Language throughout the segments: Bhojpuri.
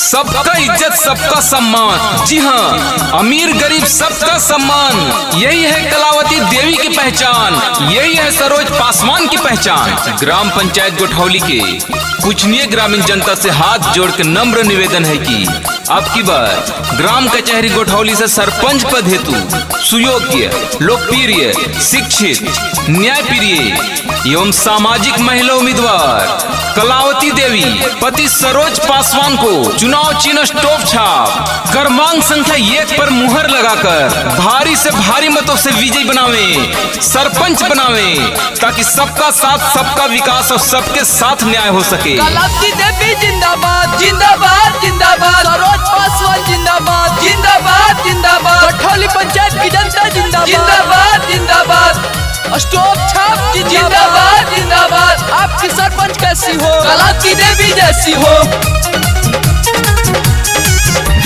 सबका इज्जत सबका सम्मान। जी हाँ, अमीर गरीब सबका सम्मान। यही है कलावती देवी की पहचान, यही है सरोज पासवान की पहचान। ग्राम पंचायत गोठौली के पूजनीय ग्रामीण जनता से हाथ जोड़ के नम्र निवेदन है कि अब की बार ग्राम कचहरी गोठौली से सरपंच पद हेतु सुयोग्य, लोकप्रिय, शिक्षित, न्यायप्रिय एवं सामाजिक महिला उम्मीदवार कलावती देवी पति सरोज पासवान को चुनाव चिन्ह स्टोव छाप क्रमांक संख्या 1 पर मुहर लगाकर भारी से भारी मतों से विजयी बनावे, सरपंच बनावे, ताकि सबका साथ सबका विकास और सबके साथ न्याय हो सके। कलावती देवी जिंदाबाद जिंदाबाद जिंदाबाद, सरोज पासवान जिंदाबाद जिंदाबाद जिंदाबाद, गोठौली पंचायत की जनता जिंदाबाद जिंदाबाद जिंदाबाद, स्टोव छाप जिंदाबाद जिंदाबाद। आपकी सरपंच कैसी हो? कलावती देवी जैसी हो।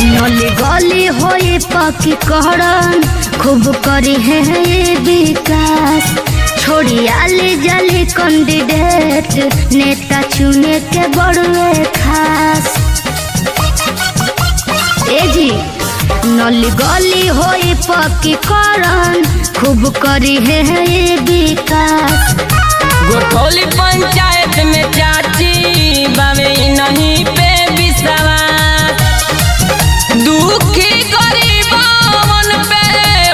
नली गली होए पकी कहरन खूब करी है ये विकास, छोड़ी आली जाली कैंडिडेट नेता चुने के बड़ुए खास। ए जी नली गली होए पकी कहरन खूब करी है ये विकास। गोठौली पंचायत में चाची बावे नहीं पे विश्वास, दुखी गरीबन पे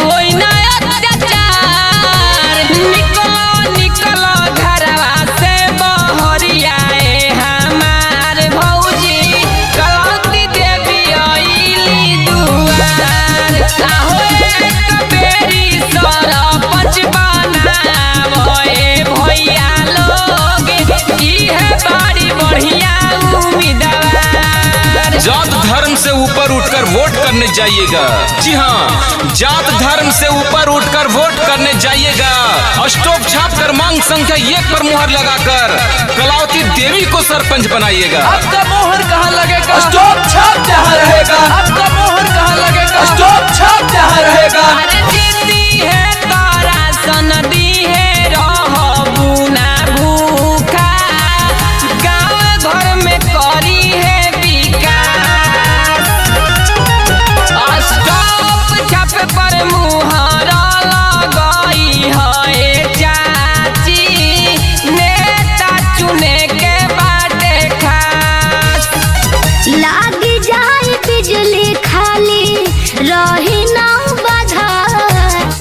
होई ना अत्याचार। निकलो निकलो घरवा से बहरिया हमार भौजी कलावती देवी आइली दुआर। आहो एक बेरी सरपंच बनावो भैया लोग, इहे बड़ी बढ़िया उम्मीदवार। जात धर्म से ऊपर उठकर वोट करने जाइएगा। जी हाँ, जात धर्म से ऊपर उठकर वोट करने जाइएगा। स्टोव छाप क्रमांक संख्या 1 पर मुहर लगाकर कलावती देवी को सरपंच बनाइएगा। आपका मोहर कहाँ लगेगा? स्टोव छाप जहाँ रहेगा। आपका मोहर कहाँ लगेगा? स्टोव छाप जहाँ रहेगा। अरे दीदी है तारा सनदी है रहबू ना भूखा, गाँव घर में करी है पर मुहर लगाई है चाची, नेता चुने के बाटे खास। लागी जाए बिजली खाली रही ना बाधा,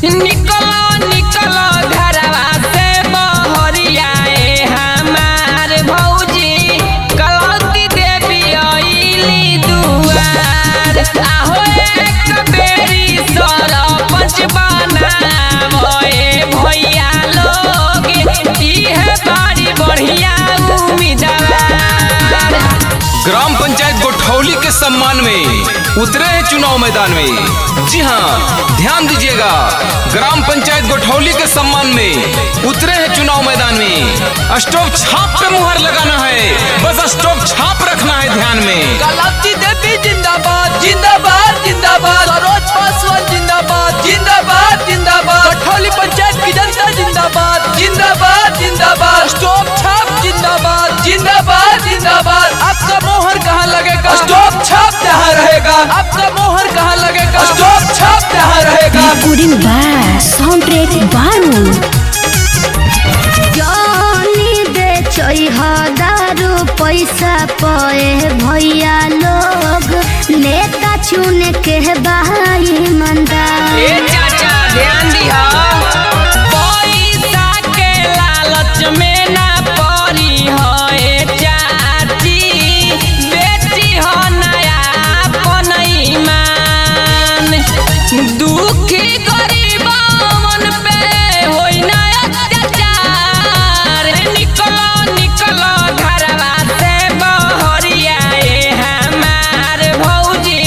निकलो निकलो घरवा से बहरिया हमार भौजी कलावती देवी आइली दुआर। आहो एक बेरी सरपंच बनावो भैया लोग, इहे बड़ी बढ़िया उम्मीदवार। ग्राम पंचायत गोठौली के सम्मान में उतरे हैं चुनाव मैदान में। जी हाँ, ध्यान दीजिएगा, ग्राम पंचायत गोठौली के सम्मान में उतरे हैं चुनाव मैदान में। स्टोव छाप पे मुहर लगाना है, बस स्टोव छाप रखना है ध्यान में। कलावती देवी जिंदाबाद जिंदाबाद जिंदाबाद, सरोज पासवान जिंदाबाद जिंदाबाद जिंदाबाद, गोठौली पंचायत की जनता जिंदाबाद जिंदाबाद जिंदाबाद, स्टोव छाप जिंदाबाद जिंदाबाद जिंदाबाद। आपका मोहर कहाँ लगेगा? स्टोव छाप जहाँ रहेगा। आपका मोहर कहाँ लगेगा? स्टोव छाप जहाँ रहेगा। recording by soundtrack बारू। जानी बेचई दारू पैसा पाए भैया लोग, नेता चुने के भाई मंदार। ए चाचा ध्यान दिहा, पैसा के लालच में ना पड़ी है चाची, बेटी हो नया अपन ईमान। दुखी गरीबन पे होई ना अत्याचार। निकलो निकलो घरवा से बहरिया हमार भौजी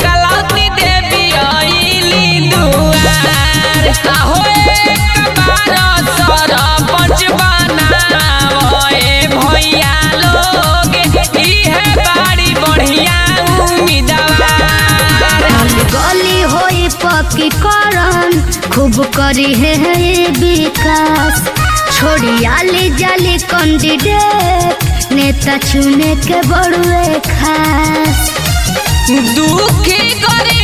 कलावती देवी आइली दुआर। आहो एक बार सरपंच बनावो भैया लोग, इहे बड़ी बढ़िया उम्मीदवार। गली होई पकी करन खूब करी है ये विकास, छोड़ी आली जाली कैंडिडेट नेता चुने के बड़ुए खास। दुखी गरीब